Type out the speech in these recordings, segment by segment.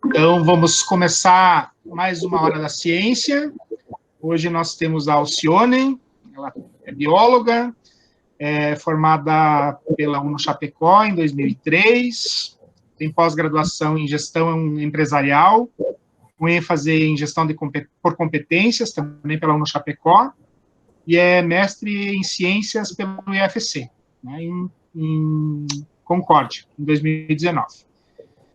Então, vamos começar mais uma Hora da Ciência. Hoje nós temos a Alcione, ela é bióloga, formada pela UNO-Chapecó em 2003, tem pós-graduação em gestão empresarial, com ênfase em gestão por competências, também pela UNO-Chapecó, e é mestre em ciências pelo IFC, né, em Concórdia, em 2019.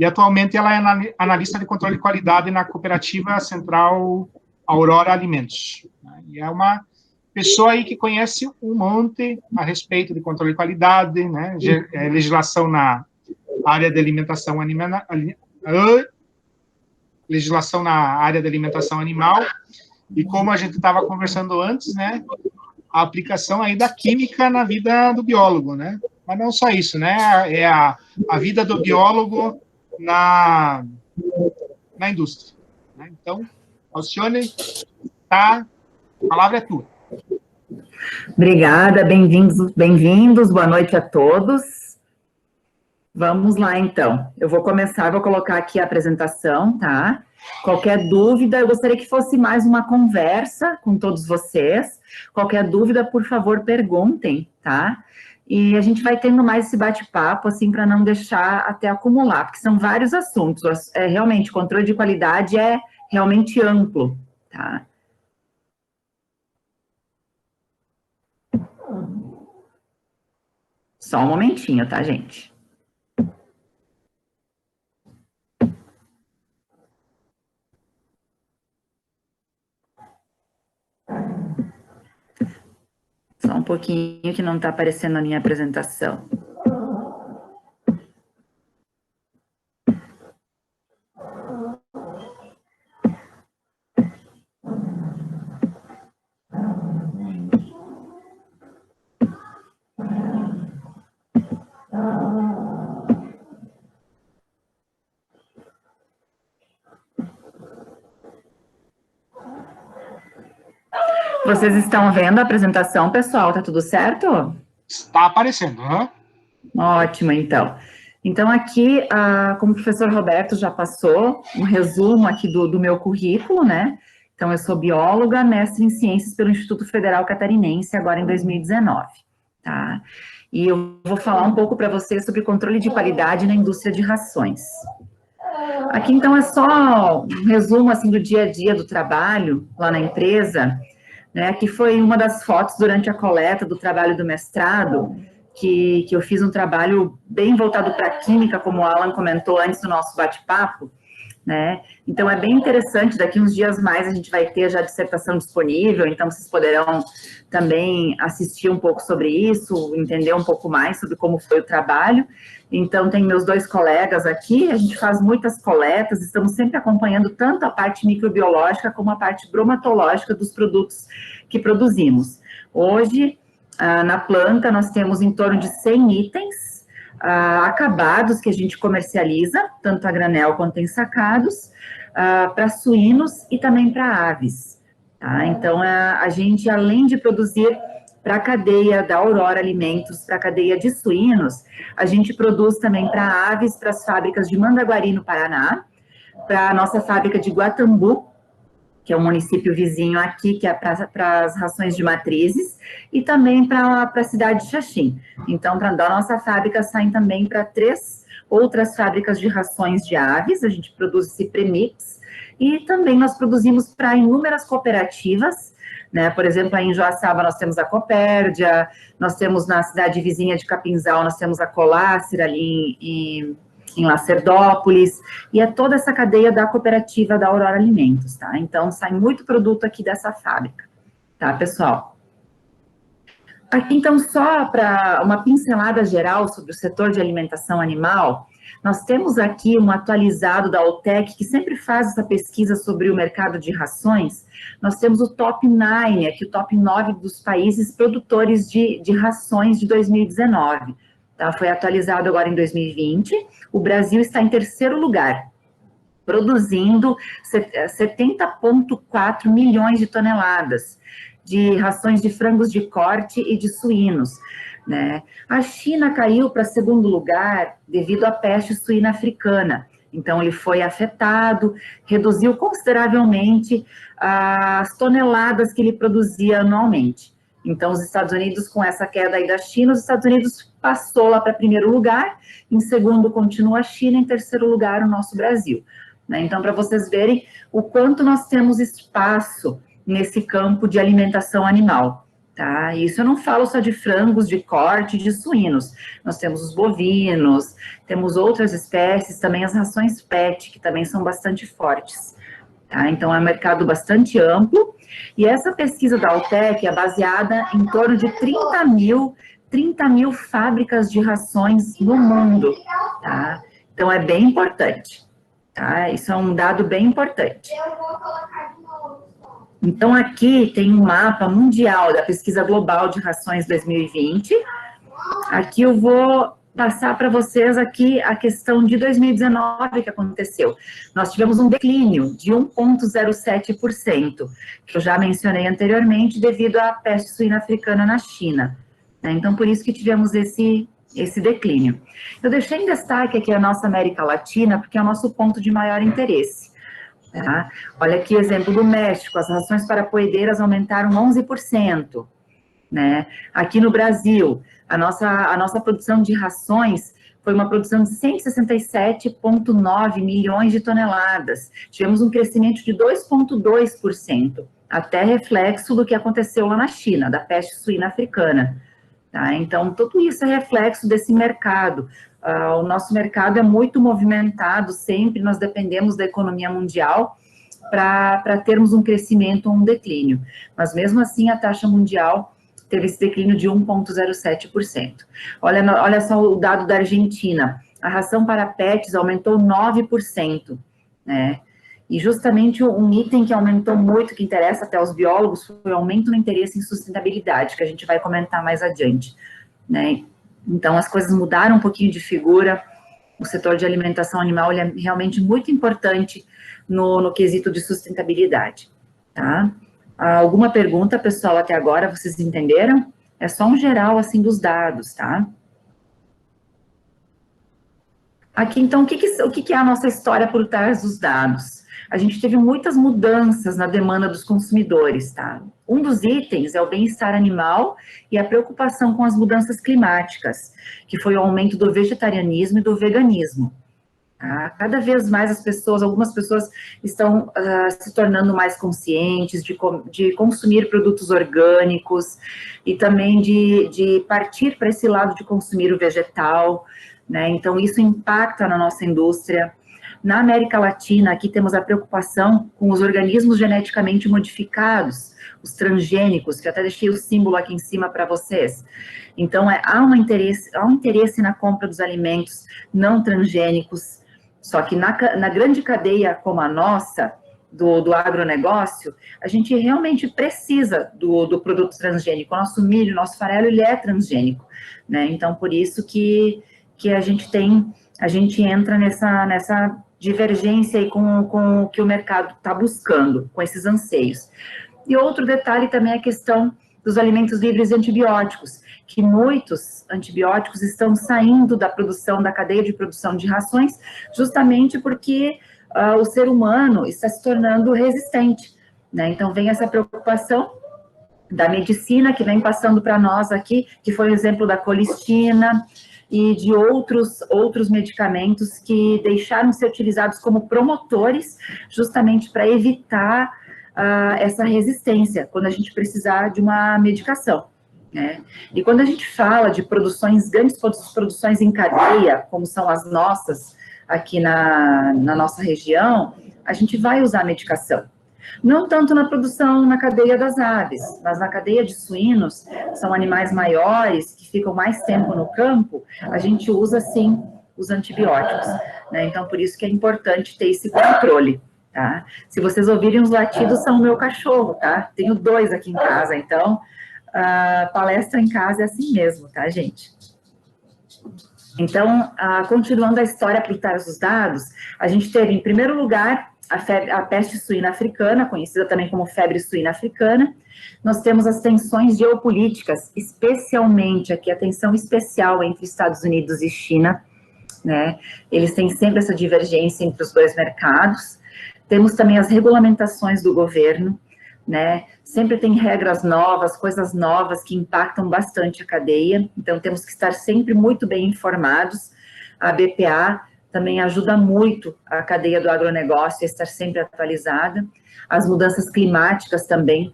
E atualmente ela é analista de controle de qualidade na Cooperativa Central Aurora Alimentos. E é uma pessoa aí que conhece um monte a respeito de controle de qualidade, né, legislação na área de alimentação animal, legislação na área de alimentação animal, e como a gente estava conversando antes, né, a aplicação aí da química na vida do biólogo, né, mas não só isso, né, é a vida do biólogo na indústria. Né? Então, Alcione, a palavra é tua. Obrigada, bem-vindos, boa noite a todos. Vamos lá, então. Eu vou começar, vou colocar aqui a apresentação, tá? Qualquer dúvida, eu gostaria que fosse mais uma conversa com todos vocês. Qualquer dúvida, por favor, perguntem, tá? E a gente vai tendo mais esse bate-papo, assim, para não deixar até acumular, porque são vários assuntos. Realmente, controle de qualidade é realmente amplo, tá? Só um momentinho, tá, gente? Só um pouquinho que não está aparecendo a minha apresentação. Vocês estão vendo a apresentação, pessoal? Tá tudo certo? Está aparecendo, né? Ótimo, então. Então, aqui, como o professor Roberto já passou, um resumo aqui do meu currículo, né? Então, eu sou bióloga, mestre em ciências pelo Instituto Federal Catarinense, agora em 2019, tá? E eu vou falar um pouco para vocês sobre controle de qualidade na indústria de rações. Aqui, então, é só um resumo, assim, do dia a dia do trabalho lá na empresa, né? Aqui foi uma das fotos durante a coleta do trabalho do mestrado, que eu fiz um trabalho bem voltado para a química, como o Alan comentou antes do nosso bate-papo, né? Então, é bem interessante, daqui uns dias mais a gente vai ter já a dissertação disponível, então vocês poderão também assistir um pouco sobre isso, entender um pouco mais sobre como foi o trabalho. Então, tem meus dois colegas aqui, a gente faz muitas coletas, estamos sempre acompanhando tanto a parte microbiológica como a parte bromatológica dos produtos que produzimos. Hoje, na planta, nós temos em torno de 100 itens acabados que a gente comercializa, tanto a granel quanto em sacados, para suínos e também para aves. Tá? Então, a gente, além de produzir para a cadeia da Aurora Alimentos, para a cadeia de suínos, a gente produz também para aves, para as fábricas de Mandaguari, no Paraná, para a nossa fábrica de Guatambu, que é um município vizinho aqui, que é para as rações de matrizes, e também para a cidade de Xaxim. Então, da nossa fábrica saem também para 3 outras fábricas de rações de aves, a gente produz esse premix, e também nós produzimos para inúmeras cooperativas, né? Por exemplo, aí em Joaçaba nós temos a Copérdia, nós temos na cidade vizinha de Capinzal, nós temos a Colácer ali em Lacerdópolis, e é toda essa cadeia da cooperativa da Aurora Alimentos, tá? Então, sai muito produto aqui dessa fábrica, tá, pessoal? Aqui, então, só para uma pincelada geral sobre o setor de alimentação animal, nós temos aqui um atualizado da OTEC, que sempre faz essa pesquisa sobre o mercado de rações. Nós temos o top 9, aqui o top 9 dos países produtores de rações de 2019. Tá? Foi atualizado agora em 2020. O Brasil está em terceiro lugar, produzindo 70,4 milhões de toneladas de rações de frangos de corte e de suínos, né? A China caiu para segundo lugar devido à peste suína africana. Então, ele foi afetado, reduziu consideravelmente as toneladas que ele produzia anualmente. Então, os Estados Unidos, com essa queda aí da China, os Estados Unidos passou lá para primeiro lugar, em segundo continua a China, em terceiro lugar o nosso Brasil, né? Então, para vocês verem o quanto nós temos espaço nesse campo de alimentação animal. Tá? Isso eu não falo só de frangos, de corte, de suínos. Nós temos os bovinos, temos outras espécies, também as rações PET, que também são bastante fortes. Tá? Então, é um mercado bastante amplo. E essa pesquisa da Altec é baseada em torno de 30 mil fábricas de rações no mundo. Tá? Então, é bem importante. Tá? Isso é um dado bem importante. Então, aqui tem um mapa mundial da pesquisa global de rações 2020. Aqui eu vou passar para vocês aqui a questão de 2019 que aconteceu. Nós tivemos um declínio de 1,07%, que eu já mencionei anteriormente, devido à peste suína africana na China. Então, por isso que tivemos esse declínio. Eu deixei em destaque aqui a nossa América Latina, porque é o nosso ponto de maior interesse. Tá? Olha aqui o exemplo do México, as rações para poedeiras aumentaram 11%, né? Aqui no Brasil, a nossa produção de rações foi uma produção de 167,9 milhões de toneladas. Tivemos um crescimento de 2,2%, até reflexo do que aconteceu lá na China, da peste suína africana. Tá? Então, tudo isso é reflexo desse mercado. O nosso mercado é muito movimentado, sempre nós dependemos da economia mundial para termos um crescimento ou um declínio. Mas, mesmo assim, a taxa mundial teve esse declínio de 1,07%. Olha só o dado da Argentina. A ração para pets aumentou 9%, né? E justamente um item que aumentou muito, que interessa até aos biólogos, foi o aumento no interesse em sustentabilidade, que a gente vai comentar mais adiante, né? Então, as coisas mudaram um pouquinho de figura. O setor de alimentação animal ele é realmente muito importante no quesito de sustentabilidade, tá? Alguma pergunta, pessoal, até agora, vocês entenderam? É só um geral, assim, dos dados, tá? Aqui, então, o que é a nossa história por trás dos dados? A gente teve muitas mudanças na demanda dos consumidores, tá? Um dos itens é o bem-estar animal e a preocupação com as mudanças climáticas, que foi o aumento do vegetarianismo e do veganismo. Tá? Cada vez mais algumas pessoas estão se tornando mais conscientes de consumir produtos orgânicos e também de partir para esse lado de consumir o vegetal, né? Então, isso impacta na nossa indústria. Na América Latina, aqui temos a preocupação com os organismos geneticamente modificados, os transgênicos, que eu até deixei o símbolo aqui em cima para vocês. Então, há um interesse na compra dos alimentos não transgênicos, só que na grande cadeia como a nossa, do agronegócio, a gente realmente precisa do produto transgênico. O nosso milho, o nosso farelo, ele é transgênico, né? Então, por isso que a gente entra nessa divergência aí com o que o mercado está buscando, com esses anseios. E outro detalhe também é a questão dos alimentos livres de antibióticos, que muitos antibióticos estão saindo da cadeia de produção de rações, justamente porque o ser humano está se tornando resistente, né? Então, vem essa preocupação da medicina, que vem passando para nós aqui, que foi o exemplo da colistina, e de outros medicamentos que deixaram de ser utilizados como promotores, justamente para evitar essa resistência, quando a gente precisar de uma medicação, né? E quando a gente fala de grandes produções em cadeia, como são as nossas aqui na nossa região, a gente vai usar medicação. Não tanto na produção, na cadeia das aves, mas na cadeia de suínos, são animais maiores, que ficam mais tempo no campo, a gente usa, sim, os antibióticos, né? Então, por isso que é importante ter esse controle, tá? Se vocês ouvirem os latidos, são o meu cachorro, tá? Tenho 2 aqui em casa, então, palestra em casa é assim mesmo, tá, gente? Então, continuando a história por trás dos dados, a gente teve, em primeiro lugar, a peste suína africana, conhecida também como febre suína africana. Nós temos as tensões geopolíticas, especialmente aqui a tensão especial entre Estados Unidos e China, né? Eles têm sempre essa divergência entre os dois mercados. Temos também as regulamentações do governo, né? Sempre tem regras novas, coisas novas que impactam bastante a cadeia, então temos que estar sempre muito bem informados. A BPA também ajuda muito a cadeia do agronegócio a estar sempre atualizada. As mudanças climáticas também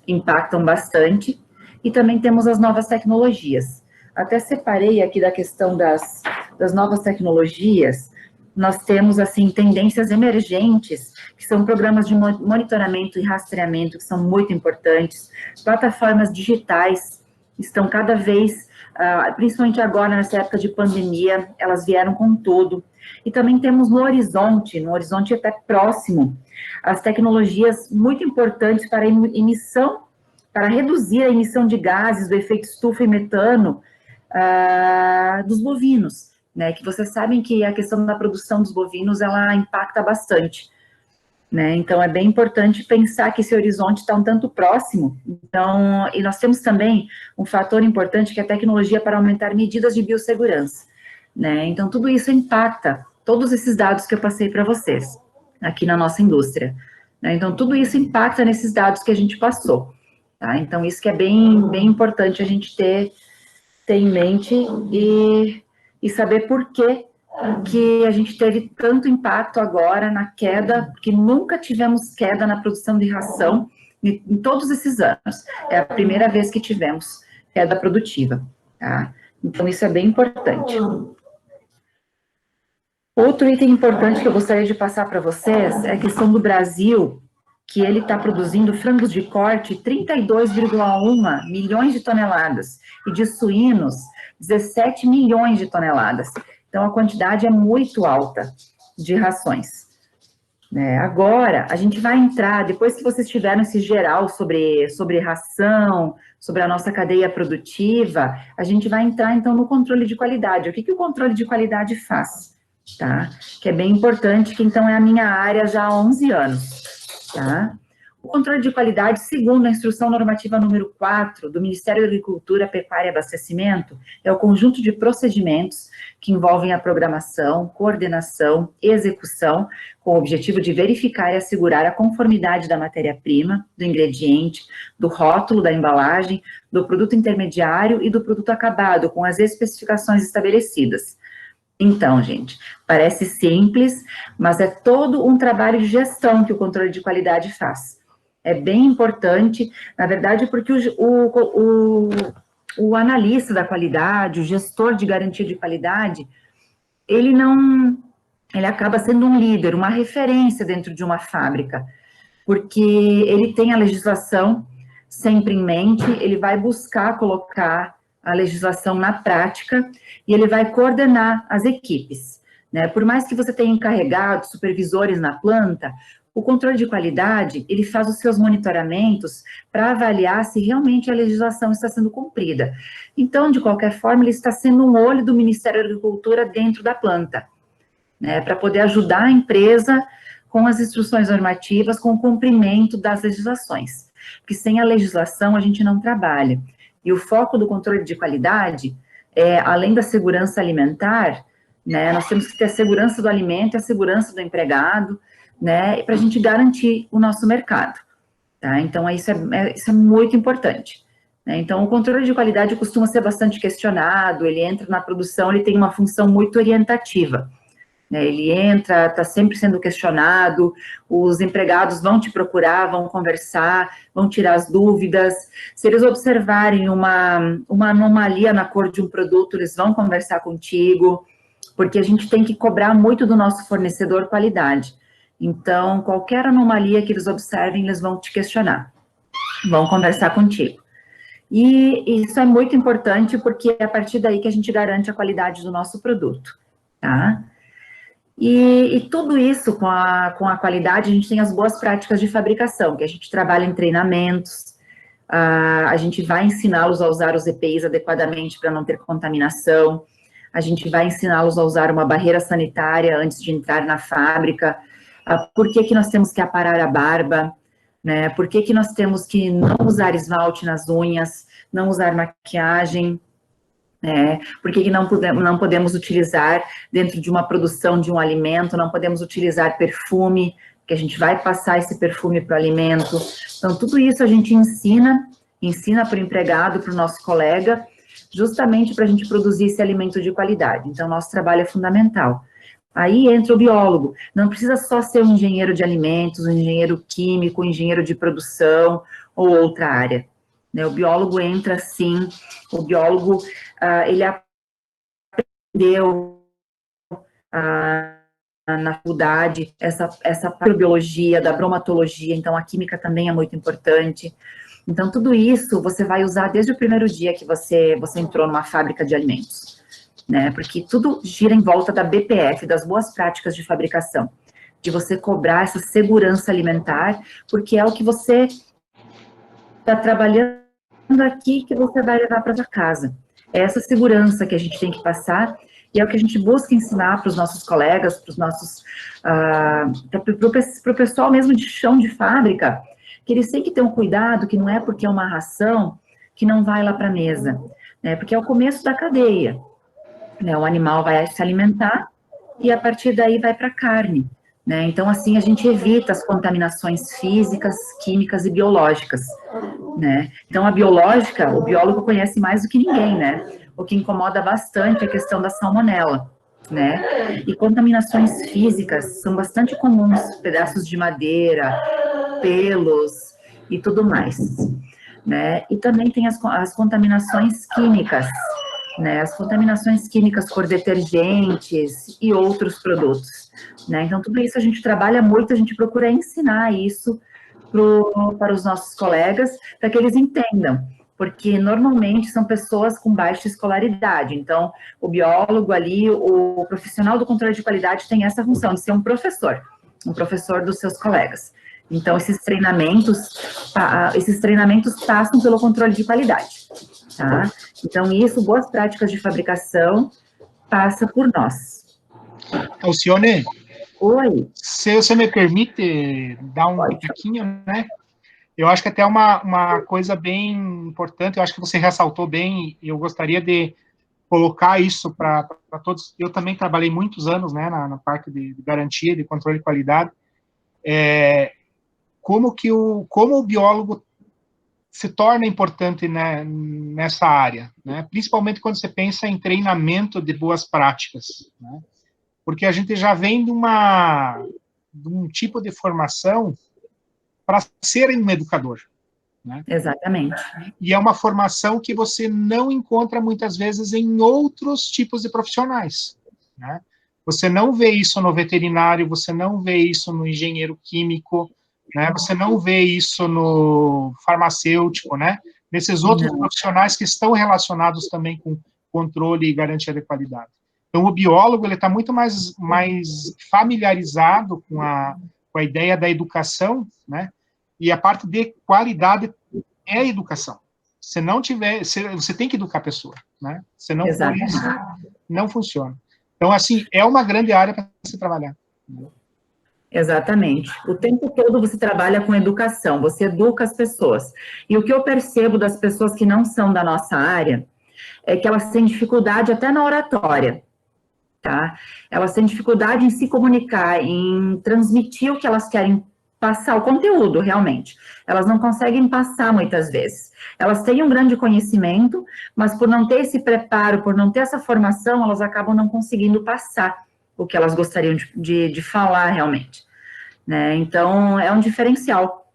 impactam bastante. E também temos as novas tecnologias. Até separei aqui da questão das novas tecnologias. Nós temos, assim, tendências emergentes, que são programas de monitoramento e rastreamento, que são muito importantes. Plataformas digitais estão cada vez, principalmente agora, nessa época de pandemia, elas vieram com tudo. E também temos no horizonte até próximo, as tecnologias muito importantes para emissão, para reduzir a emissão de gases do efeito estufa e metano dos bovinos, né? Que vocês sabem que a questão da produção dos bovinos, ela impacta bastante, né? Então, é bem importante pensar que esse horizonte está um tanto próximo. Então, e nós temos também um fator importante, que é a tecnologia para aumentar medidas de biossegurança, né? Então, tudo isso impacta todos esses dados que eu passei para vocês, aqui na nossa indústria, né? Então, tudo isso impacta nesses dados que a gente passou, tá? Então, isso que é bem importante a gente ter em mente e saber por que a gente teve tanto impacto agora na queda, porque nunca tivemos queda na produção de ração em todos esses anos. É a primeira vez que tivemos queda produtiva, tá? Então, isso é bem importante. Outro item importante que eu gostaria de passar para vocês é a questão do Brasil, que ele está produzindo frangos de corte 32,1 milhões de toneladas, e de suínos 17 milhões de toneladas. Então, a quantidade é muito alta de rações. Agora, a gente vai entrar, depois que vocês tiveram esse geral sobre ração, sobre a nossa cadeia produtiva, a gente vai entrar, então, no controle de qualidade. O que o controle de qualidade faz? Tá? Que é bem importante, que então é a minha área já há 11 anos, tá? O controle de qualidade, segundo a instrução normativa número 4 do Ministério da Agricultura, Pecuária e Abastecimento, é o conjunto de procedimentos que envolvem a programação, coordenação e execução, com o objetivo de verificar e assegurar a conformidade da matéria-prima, do ingrediente, do rótulo da embalagem, do produto intermediário e do produto acabado, com as especificações estabelecidas. Então, gente, parece simples, mas é todo um trabalho de gestão que o controle de qualidade faz. É bem importante, na verdade, porque o analista da qualidade, o gestor de garantia de qualidade, ele acaba sendo um líder, uma referência dentro de uma fábrica, porque ele tem a legislação sempre em mente, ele vai buscar colocar a legislação na prática, e ele vai coordenar as equipes, né? Por mais que você tenha encarregados, supervisores na planta, o controle de qualidade, ele faz os seus monitoramentos para avaliar se realmente a legislação está sendo cumprida. Então, de qualquer forma, ele está sendo um olho do Ministério da Agricultura dentro da planta, né? Para poder ajudar a empresa com as instruções normativas, com o cumprimento das legislações. Porque sem a legislação, a gente não trabalha. E o foco do controle de qualidade, além da segurança alimentar, né, nós temos que ter a segurança do alimento e a segurança do empregado, né, para a gente garantir o nosso mercado, tá? Então, isso é muito importante, né? Então, o controle de qualidade costuma ser bastante questionado, ele entra na produção, ele tem uma função muito orientativa, né? Ele entra, está sempre sendo questionado, os empregados vão te procurar, vão conversar, vão tirar as dúvidas. Se eles observarem uma anomalia na cor de um produto, eles vão conversar contigo, porque a gente tem que cobrar muito do nosso fornecedor qualidade. Então, qualquer anomalia que eles observem, eles vão te questionar, vão conversar contigo. E isso é muito importante, porque é a partir daí que a gente garante a qualidade do nosso produto, tá? E tudo isso com a qualidade, a gente tem as boas práticas de fabricação, que a gente trabalha em treinamentos, a gente vai ensiná-los a usar os EPIs adequadamente para não ter contaminação, a gente vai ensiná-los a usar uma barreira sanitária antes de entrar na fábrica, por que nós temos que aparar a barba, né? Por que nós temos que não usar esmalte nas unhas, não usar maquiagem, por que não podemos utilizar dentro de uma produção de um alimento, não podemos utilizar perfume, que a gente vai passar esse perfume para o alimento. Então, tudo isso a gente ensina para o empregado, para o nosso colega, justamente para a gente produzir esse alimento de qualidade. Então, nosso trabalho é fundamental. Aí entra o biólogo. Não precisa só ser um engenheiro de alimentos, um engenheiro químico, um engenheiro de produção ou outra área. O biólogo entra, sim. O biólogo, ele aprendeu na faculdade essa biologia, da bromatologia, então a química também é muito importante. Então, tudo isso você vai usar desde o primeiro dia que você entrou numa fábrica de alimentos, né? Porque tudo gira em volta da BPF, das boas práticas de fabricação, de você cobrar essa segurança alimentar, porque é o que você está trabalhando aqui que você vai levar para sua casa. É essa segurança que a gente tem que passar e é o que a gente busca ensinar para os nossos colegas, para os nossos, para o pessoal mesmo de chão de fábrica, que eles têm que ter um cuidado, que não é porque é uma ração que não vai lá para a mesa, né? Porque é o começo da cadeia, né? O animal vai se alimentar e a partir daí vai para a carne, né? Então, assim, a gente evita as contaminações físicas, químicas e biológicas, né? Então, a biológica, o biólogo conhece mais do que ninguém, né? O que incomoda bastante é a questão da salmonela, né? E contaminações físicas são bastante comuns, pedaços de madeira, pelos e tudo mais, né? E também tem as contaminações químicas, né? As contaminações químicas por detergentes e outros produtos, né? Então, tudo isso a gente trabalha muito, a gente procura ensinar isso para os nossos colegas, para que eles entendam, porque normalmente são pessoas com baixa escolaridade, então o biólogo ali, o profissional do controle de qualidade tem essa função de ser um professor dos seus colegas. Então, esses treinamentos passam pelo controle de qualidade, tá? Então, isso, boas práticas de fabricação, passa por nós. Alcione, oi. Se você me permite dar um pitaquinho, né? Eu acho que até uma coisa bem importante, eu acho que você ressaltou bem, e eu gostaria de colocar isso para todos. Eu também trabalhei muitos anos, né, na parte de garantia, de controle de qualidade. Como o biólogo se torna importante, né, nessa área, né? Principalmente quando você pensa em treinamento de boas práticas, né? Porque a gente já vem de um tipo de formação para ser um educador, né? Exatamente. E é uma formação que você não encontra muitas vezes em outros tipos de profissionais, né? Você não vê isso no veterinário, você não vê isso no engenheiro químico, né? Você não vê isso no farmacêutico, né? Nesses outros profissionais que estão relacionados também com controle e garantia de qualidade. Então, o biólogo ele está muito mais familiarizado com a ideia da educação, né? E a parte de qualidade é a educação. Se não tiver, você tem que educar a pessoa, né? Se não for isso, não funciona. Então, assim, é uma grande área para se trabalhar. Exatamente. O tempo todo você trabalha com educação, você educa as pessoas. E o que eu percebo das pessoas que não são da nossa área é que elas têm dificuldade até na oratória, tá? Elas têm dificuldade em se comunicar, em transmitir o que elas querem passar, o conteúdo, realmente. Elas não conseguem passar muitas vezes. Elas têm um grande conhecimento, mas por não ter esse preparo, por não ter essa formação, elas acabam não conseguindo passar o que elas gostariam de falar realmente, né? Então, é um diferencial,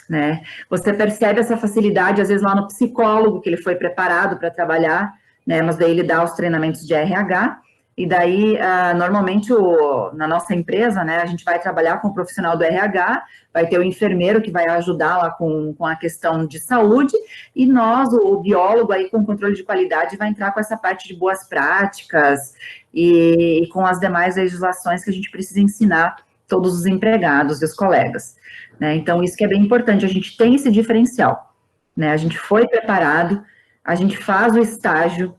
né? Você percebe essa facilidade, às vezes, lá no psicólogo, que ele foi preparado para trabalhar, né? Mas daí ele dá os treinamentos de RH, e daí, normalmente, na nossa empresa, né, a gente vai trabalhar com o profissional do RH, vai ter o enfermeiro que vai ajudar lá com a questão de saúde, e nós, o biólogo, aí com controle de qualidade, vai entrar com essa parte de boas práticas e com as demais legislações que a gente precisa ensinar todos os empregados e os colegas, né? Então, isso que é bem importante, a gente tem esse diferencial, né? A gente foi preparado, a gente faz o estágio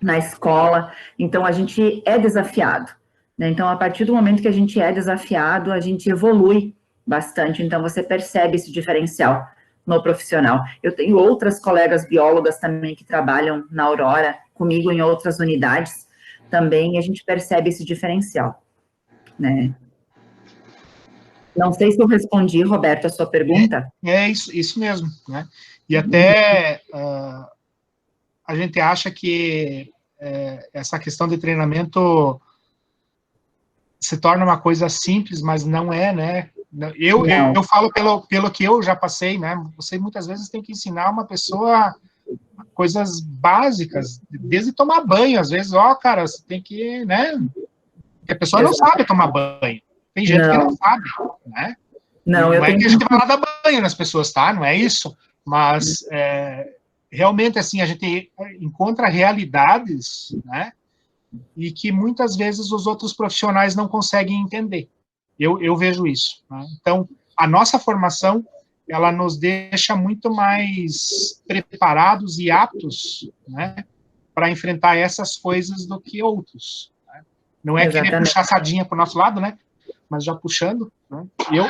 na escola, então a gente é desafiado, né? Então, a partir do momento que a gente é desafiado, a gente evolui bastante, então você percebe esse diferencial no profissional. Eu tenho outras colegas biólogas também que trabalham na Aurora, comigo em outras unidades, também, e a gente percebe esse diferencial, né? Não sei se eu respondi, Roberto, a sua pergunta. É isso mesmo, né? E até a gente acha que essa questão de treinamento se torna uma coisa simples, mas não é, né? Eu falo pelo que eu já passei, né? Você muitas vezes tem que ensinar uma pessoa coisas básicas, desde tomar banho, às vezes, cara, você tem que, né? Porque a pessoa não sabe tomar banho. Tem gente que não sabe, né? Não é que a gente vai lá dar banho nas pessoas, tá? Não é isso. Mas, realmente, assim, a gente encontra realidades, né? E que muitas vezes os outros profissionais não conseguem entender. Eu vejo isso, né? Então, a nossa formação, ela nos deixa muito mais preparados e aptos, né, para enfrentar essas coisas do que outros, né? Não é querer puxar a sardinha para o nosso lado, né? Mas já puxando, né?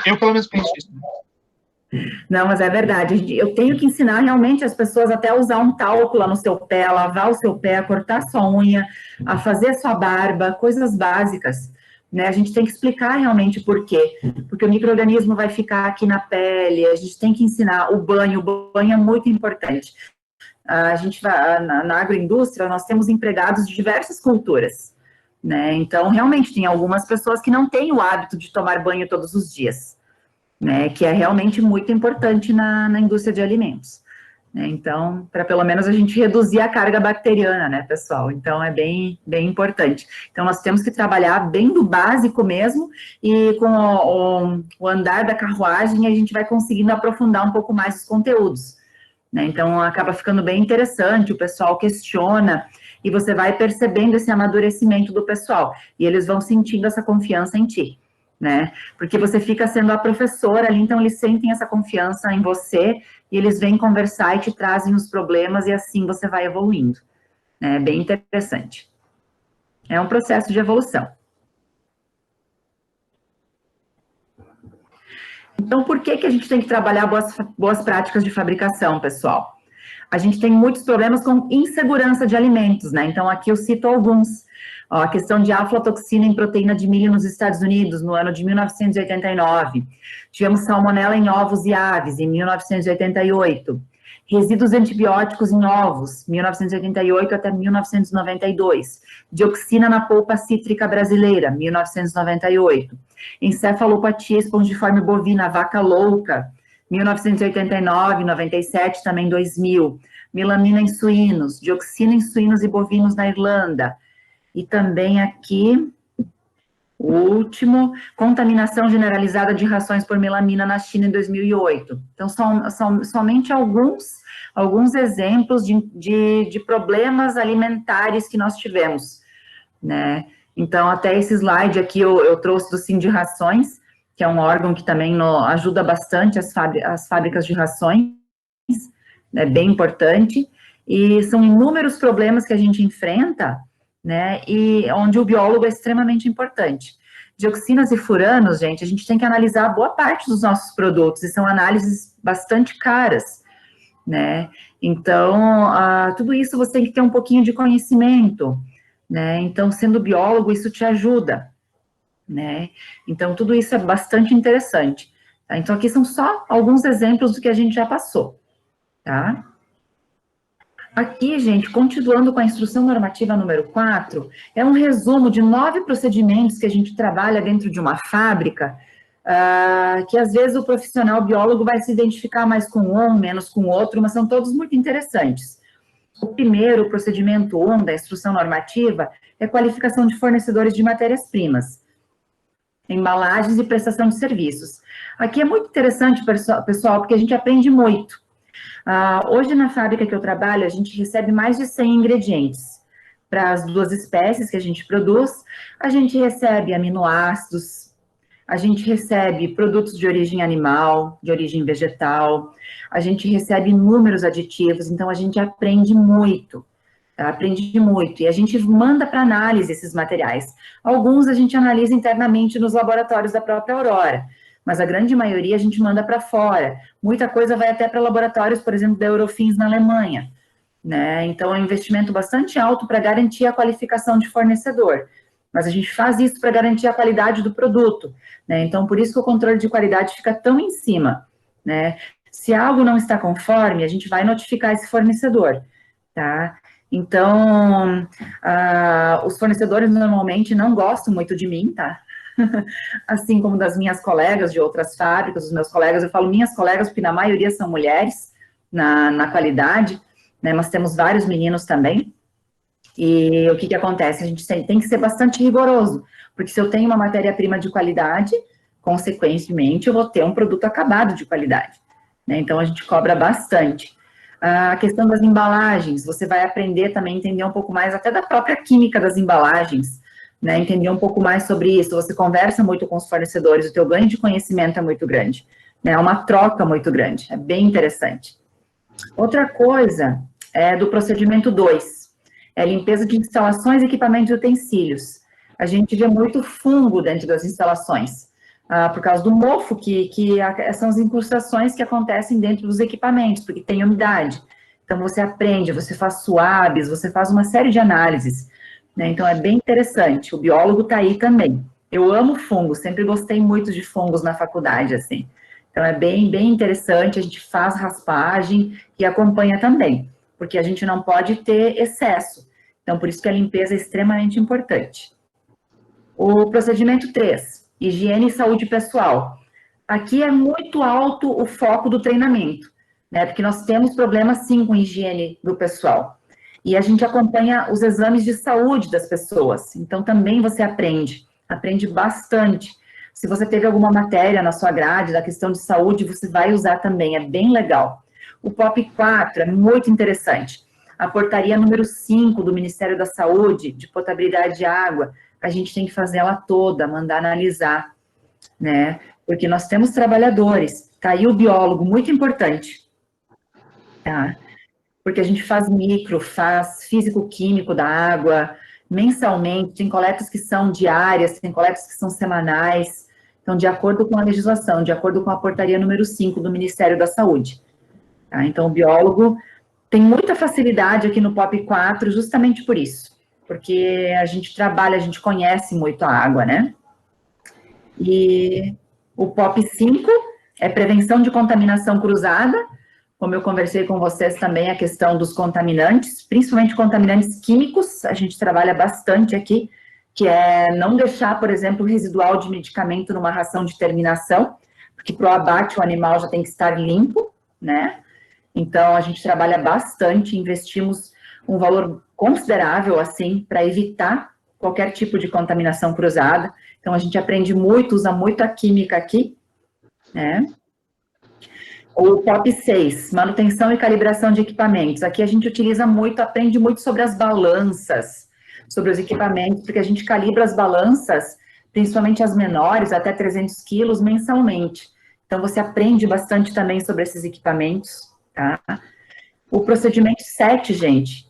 Eu pelo menos penso isso, né? Não, mas é verdade. Eu tenho que ensinar realmente as pessoas até a usar um talco lá no seu pé, a lavar o seu pé, a cortar a sua unha, a fazer a sua barba, coisas básicas, né? A gente tem que explicar realmente por quê. Porque o micro-organismo vai ficar aqui na pele, a gente tem que ensinar o banho é muito importante. A gente vai, na agroindústria, nós temos empregados de diversas culturas, né? Então, realmente, tem algumas pessoas que não têm o hábito de tomar banho todos os dias, né, que é realmente muito importante na indústria de alimentos, né? Então, para pelo menos a gente reduzir a carga bacteriana, né, pessoal? Então, é bem importante. Então, nós temos que trabalhar bem do básico mesmo, e com o andar da carruagem, a gente vai conseguindo aprofundar um pouco mais os conteúdos, né? Então, acaba ficando bem interessante, o pessoal questiona, e você vai percebendo esse amadurecimento do pessoal, e eles vão sentindo essa confiança em ti, né? Porque você fica sendo a professora ali, então eles sentem essa confiança em você, e eles vêm conversar e te trazem os problemas, e assim você vai evoluindo, né? É bem interessante. É um processo de evolução. Então, por que a gente tem que trabalhar boas práticas de fabricação, pessoal? A gente tem muitos problemas com insegurança de alimentos, né? Então, aqui eu cito alguns. Ó, a questão de aflatoxina em proteína de milho nos Estados Unidos, no ano de 1989. Tivemos salmonela em ovos e aves, em 1988. Resíduos antibióticos em ovos, 1988 até 1992. Dioxina na polpa cítrica brasileira, 1998. Encefalopatia espongiforme bovina, vaca louca, 1989, 97, também 2000. Melamina em suínos, dioxina em suínos e bovinos na Irlanda. E também aqui, o último, contaminação generalizada de rações por melamina na China em 2008. Então, são somente alguns exemplos de problemas alimentares que nós tivemos, né? Então, até esse slide aqui eu trouxe do Sindicações, que é um órgão que também ajuda bastante as fábricas de rações, é bem importante, e são inúmeros problemas que a gente enfrenta, né, e onde o biólogo é extremamente importante. Dioxinas e furanos, gente, a gente tem que analisar boa parte dos nossos produtos, e são análises bastante caras, né, então, tudo isso você tem que ter um pouquinho de conhecimento, né, então, sendo biólogo, isso te ajuda, né, então, tudo isso é bastante interessante, tá? Então, aqui são só alguns exemplos do que a gente já passou, tá? Aqui, gente, continuando com a instrução normativa número 4, é um resumo de 9 procedimentos que a gente trabalha dentro de uma fábrica, que às vezes o profissional biólogo vai se identificar mais com um, menos com o outro, mas são todos muito interessantes. O primeiro, o procedimento 1 da instrução normativa, é qualificação de fornecedores de matérias-primas, embalagens e prestação de serviços. Aqui é muito interessante, pessoal, porque a gente aprende muito. Hoje, na fábrica que eu trabalho, a gente recebe mais de 100 ingredientes para as 2 espécies que a gente produz. A gente recebe aminoácidos, a gente recebe produtos de origem animal, de origem vegetal, a gente recebe inúmeros aditivos, então a gente aprende muito, Aprendi muito. E a gente manda para análise esses materiais. Alguns a gente analisa internamente nos laboratórios da própria Aurora, mas a grande maioria a gente manda para fora. Muita coisa vai até para laboratórios, por exemplo, da Eurofins na Alemanha, né? Então, é um investimento bastante alto para garantir a qualificação de fornecedor. Mas a gente faz isso para garantir a qualidade do produto, né? Então, por isso que o controle de qualidade fica tão em cima, né? Se algo não está conforme, a gente vai notificar esse fornecedor, tá? Então, os fornecedores normalmente não gostam muito de mim, tá? Assim como das minhas colegas de outras fábricas, os meus colegas, eu falo minhas colegas, porque na maioria são mulheres na qualidade, né? Mas temos vários meninos também. E o que acontece? A gente tem que ser bastante rigoroso, porque se eu tenho uma matéria-prima de qualidade, consequentemente, eu vou ter um produto acabado de qualidade, né? Então, a gente cobra bastante. A questão das embalagens, você vai aprender também a entender um pouco mais até da própria química das embalagens, né? Entender um pouco mais sobre isso. Você conversa muito com os fornecedores, o teu ganho de conhecimento é muito grande, né? É uma troca muito grande, é bem interessante. Outra coisa é do procedimento 2, é limpeza de instalações, equipamentos e utensílios. A gente vê muito fungo dentro das instalações, por causa do mofo, que são as incrustações que acontecem dentro dos equipamentos, porque tem umidade. Então, você aprende, você faz swabs, você faz uma série de análises, né? Então, é bem interessante. O biólogo está aí também. Eu amo fungos, sempre gostei muito de fungos na faculdade, assim. Então, é bem interessante, a gente faz raspagem e acompanha também, porque a gente não pode ter excesso. Então, por isso que a limpeza é extremamente importante. O procedimento 3, higiene e saúde pessoal. Aqui é muito alto o foco do treinamento, né? Porque nós temos problemas, sim, com higiene do pessoal. E a gente acompanha os exames de saúde das pessoas. Então, também você aprende bastante. Se você teve alguma matéria na sua grade da questão de saúde, você vai usar também, é bem legal. O POP 4 é muito interessante. A portaria número 5 do Ministério da Saúde, de potabilidade de água, a gente tem que fazer ela toda, mandar analisar, né? Porque nós temos trabalhadores, tá aí o biólogo, muito importante, tá? Porque a gente faz micro, faz físico-químico da água, mensalmente, tem coletas que são diárias, tem coletas que são semanais, então, de acordo com a legislação, de acordo com a portaria número 5 do Ministério da Saúde, tá? Então, o biólogo tem muita facilidade aqui no POP 4, justamente por isso, porque a gente trabalha, a gente conhece muito a água, né? E o POP 5 é prevenção de contaminação cruzada, como eu conversei com vocês também, a questão dos contaminantes, principalmente contaminantes químicos, a gente trabalha bastante aqui, que é não deixar, por exemplo, residual de medicamento numa ração de terminação, porque para o abate o animal já tem que estar limpo, né? Então, a gente trabalha bastante, investimos um valor considerável, assim, para evitar qualquer tipo de contaminação cruzada. Então, a gente aprende muito, usa muito a química aqui, né? O POP 6, manutenção e calibração de equipamentos. Aqui a gente utiliza muito, aprende muito sobre as balanças, sobre os equipamentos, porque a gente calibra as balanças, principalmente as menores, até 300 quilos, mensalmente. Então, você aprende bastante também sobre esses equipamentos, tá? O procedimento 7, gente,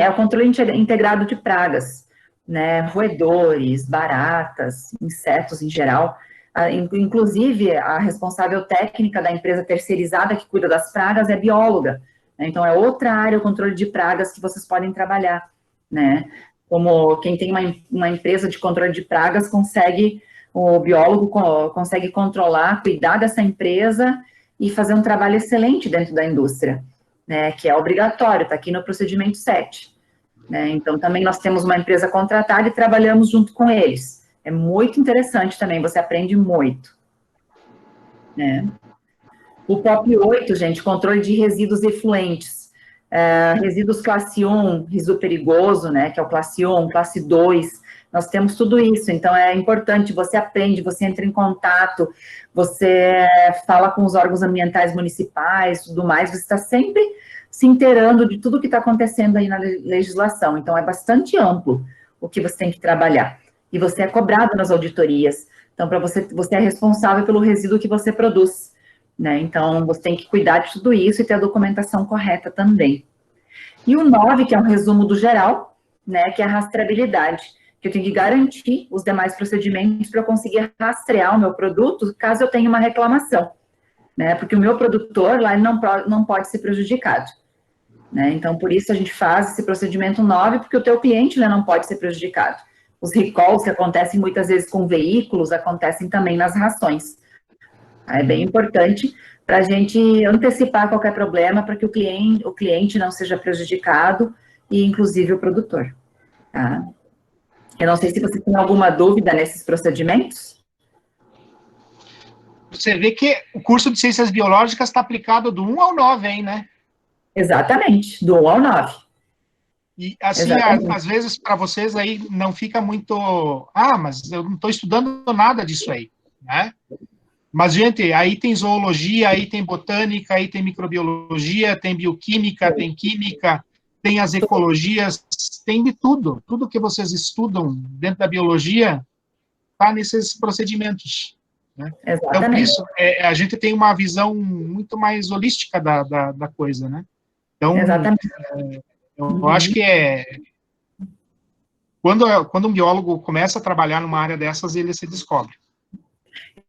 é o controle integrado de pragas, né? Roedores, baratas, insetos em geral. Inclusive, a responsável técnica da empresa terceirizada que cuida das pragas é bióloga, né? Então, é outra área, o controle de pragas que vocês podem trabalhar, né? Como quem tem uma empresa de controle de pragas o biólogo consegue controlar, cuidar dessa empresa e fazer um trabalho excelente dentro da indústria, né? Que é obrigatório, está aqui no procedimento 7. Né? Então, também nós temos uma empresa contratada e trabalhamos junto com eles. É muito interessante também, você aprende muito, né? O POP 8, gente, controle de resíduos efluentes. Resíduos classe 1, resíduo perigoso, né, que é o classe 1, classe 2, nós temos tudo isso, então é importante, você aprende, você entra em contato, você fala com os órgãos ambientais municipais, tudo mais, você está sempre se inteirando de tudo que está acontecendo aí na legislação, então é bastante amplo o que você tem que trabalhar. E você é cobrado nas auditorias, então para você é responsável pelo resíduo que você produz, né? Então você tem que cuidar de tudo isso e ter a documentação correta também. E o 9, que é um resumo do geral, né, que é a rastreabilidade, que eu tenho que garantir os demais procedimentos para eu conseguir rastrear o meu produto caso eu tenha uma reclamação, né, porque o meu produtor lá não pode ser prejudicado, né, então por isso a gente faz esse procedimento 9, porque o teu cliente, né, não pode ser prejudicado. Os recalls que acontecem muitas vezes com veículos, acontecem também nas rações. É bem importante para a gente antecipar qualquer problema para que o cliente não seja prejudicado e, inclusive, o produtor. Tá? Eu não sei se você tem alguma dúvida nesses procedimentos. Você vê que o curso de Ciências Biológicas está aplicado do 1 ao 9, hein, né? Exatamente, do 1 ao 9. E, assim, às vezes, para vocês aí, não fica muito... mas eu não estou estudando nada disso aí, né? Mas, gente, aí tem zoologia, aí tem botânica, aí tem microbiologia, tem bioquímica, tem química, tem as ecologias, tem de tudo. Tudo que vocês estudam dentro da biologia está nesses procedimentos. Né? Então, por isso, a gente tem uma visão muito mais holística da coisa, né? Então, eu acho que quando um biólogo começa a trabalhar numa área dessas, ele se descobre.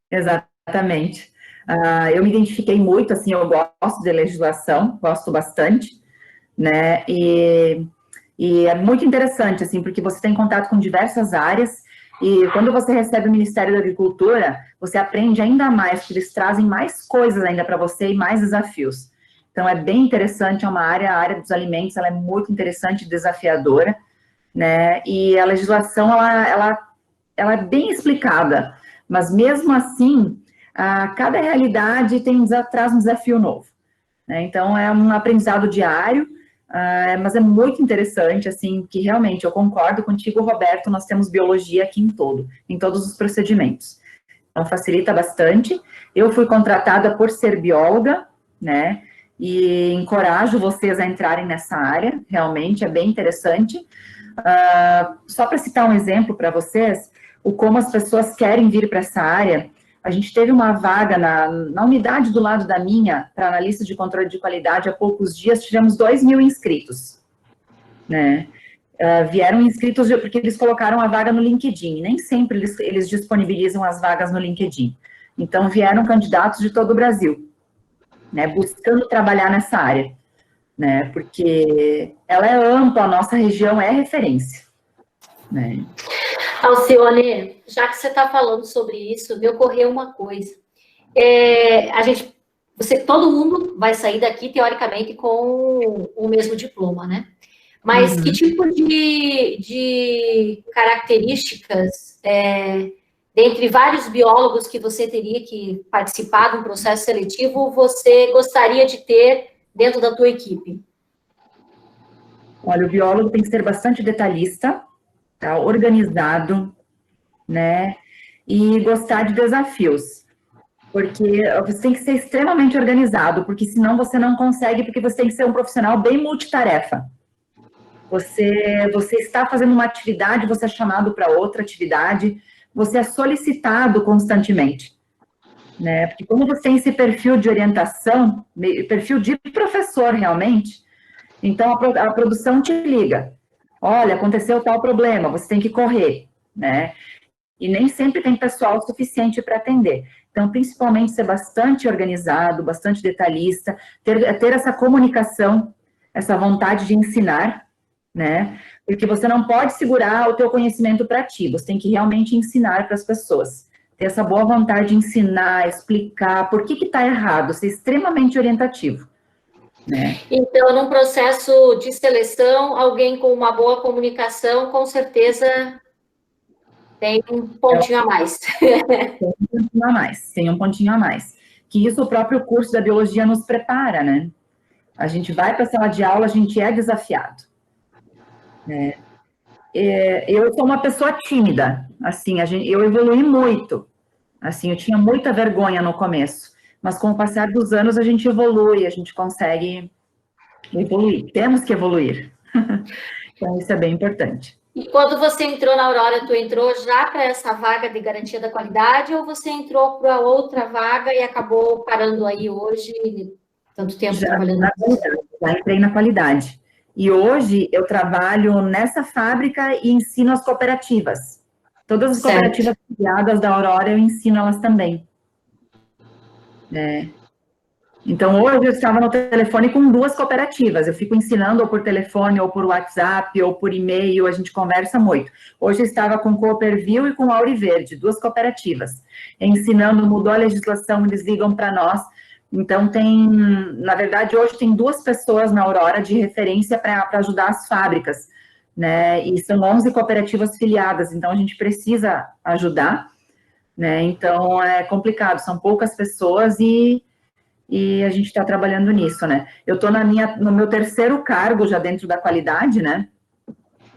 Exatamente. Eu me identifiquei muito, assim, eu gosto de legislação, gosto bastante, né, e é muito interessante, assim, porque você tem contato com diversas áreas, e quando você recebe o Ministério da Agricultura, você aprende ainda mais, porque eles trazem mais coisas ainda para você e mais desafios. Então, é bem interessante, a área dos alimentos, ela é muito interessante e desafiadora, né, e a legislação, ela é bem explicada, mas mesmo assim, cada realidade traz um desafio novo, né? Então, é um aprendizado diário, mas é muito interessante, assim, que realmente eu concordo contigo, Roberto, nós temos biologia aqui em todos os procedimentos. Então, facilita bastante. Eu fui contratada por ser bióloga, né, e encorajo vocês a entrarem nessa área, realmente é bem interessante. Só para citar um exemplo para vocês, como as pessoas querem vir para essa área, a gente teve uma vaga na unidade do lado da minha, para analista de controle de qualidade, há poucos dias, tivemos 2.000 inscritos, né? Vieram inscritos porque eles colocaram a vaga no LinkedIn, nem sempre eles disponibilizam as vagas no LinkedIn. Então, vieram candidatos de todo o Brasil, né, buscando trabalhar nessa área, né, porque ela é ampla, a nossa região é referência, né. Alcione, já que você está falando sobre isso, me ocorreu uma coisa. Todo mundo vai sair daqui, teoricamente, com o mesmo diploma, né? Mas que tipo de características, dentre vários biólogos que você teria que participar de um processo seletivo, você gostaria de ter dentro da tua equipe? Olha, o biólogo tem que ser bastante detalhista, tá? Organizado, né, e gostar de desafios, porque você tem que ser extremamente organizado, porque senão você não consegue, porque você tem que ser um profissional bem multitarefa. Você está fazendo uma atividade, você é chamado para outra atividade, você é solicitado constantemente, né, porque como você tem esse perfil de orientação, perfil de professor realmente, então a produção te liga, olha, aconteceu tal problema, você tem que correr, né? E nem sempre tem pessoal suficiente para atender. Então, principalmente, ser bastante organizado, bastante detalhista, ter essa comunicação, essa vontade de ensinar, né? Porque você não pode segurar o teu conhecimento para ti, você tem que realmente ensinar para as pessoas. Ter essa boa vontade de ensinar, explicar por que está errado, ser extremamente orientativo. Né? Então, num processo de seleção, alguém com uma boa comunicação, com certeza, tem um pontinho a mais. Tem um pontinho a mais. Que isso o próprio curso da biologia nos prepara, né? A gente vai para a sala de aula, a gente é desafiado. Né? Eu sou uma pessoa tímida, assim, eu evolui muito. Assim, eu tinha muita vergonha no começo, mas com o passar dos anos a gente evolui, a gente consegue evoluir. Temos que evoluir. Então, isso é bem importante. E quando você entrou na Aurora, tu entrou já para essa vaga de garantia da qualidade ou você entrou para outra vaga e acabou parando aí hoje, tanto tempo trabalhando? Já entrei na qualidade. E hoje eu trabalho nessa fábrica e ensino as cooperativas. Todas as cooperativas filiadas da Aurora eu ensino elas também. Então, hoje eu estava no telefone com 2 cooperativas. Eu fico ensinando ou por telefone, ou por WhatsApp, ou por e-mail, a gente conversa muito. Hoje eu estava com Cooperville e com Auriverde, 2 cooperativas. Ensinando, mudou a legislação, eles ligam para nós. Então, na verdade, hoje tem 2 pessoas na Aurora de referência para ajudar as fábricas, né? E são 11 cooperativas filiadas, então a gente precisa ajudar, né? Então, é complicado, são poucas pessoas e a gente está trabalhando nisso, né? Eu estou no meu 3º cargo já dentro da qualidade, né?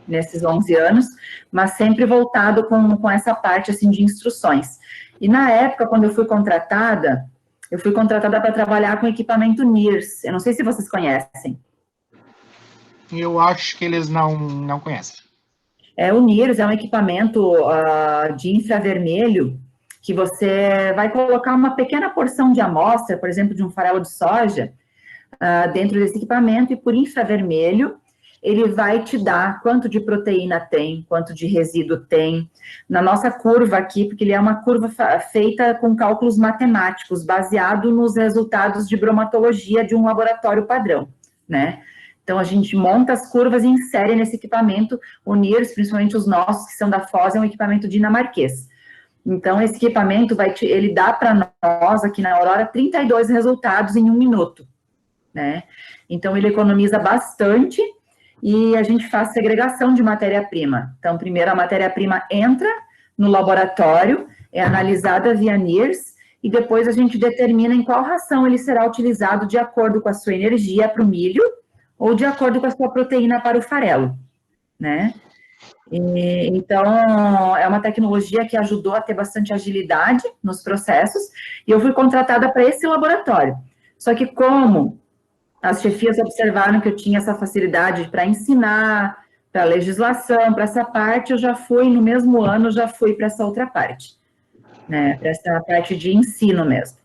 Nesses 11 anos, mas sempre voltado com essa parte, assim, de instruções. E na época, quando eu fui contratada para trabalhar com equipamento NIRS. Eu não sei se vocês conhecem. Eu acho que eles não conhecem. O NIRS é um equipamento de infravermelho que você vai colocar uma pequena porção de amostra, por exemplo, de um farelo de soja, dentro desse equipamento, e por infravermelho, ele vai te dar quanto de proteína tem, quanto de resíduo tem. Na nossa curva aqui, porque ele é uma curva feita com cálculos matemáticos, baseado nos resultados de bromatologia de um laboratório padrão, né? Então, a gente monta as curvas e insere nesse equipamento. O NIRS, principalmente os nossos, que são da Foz, é um equipamento dinamarquês. Então, esse equipamento ele dá para nós, aqui na Aurora, 32 resultados em 1 minuto, né? Então, ele economiza bastante e a gente faz segregação de matéria-prima. Então, primeiro a matéria-prima entra no laboratório, é analisada via NIRS, e depois a gente determina em qual ração ele será utilizado de acordo com a sua energia para o milho ou de acordo com a sua proteína para o farelo, né? Então, é uma tecnologia que ajudou a ter bastante agilidade nos processos, e eu fui contratada para esse laboratório. Só que como as chefias observaram que eu tinha essa facilidade para ensinar, para legislação, para essa parte, eu já fui, no mesmo ano, já fui para essa outra parte, né, para essa parte de ensino mesmo.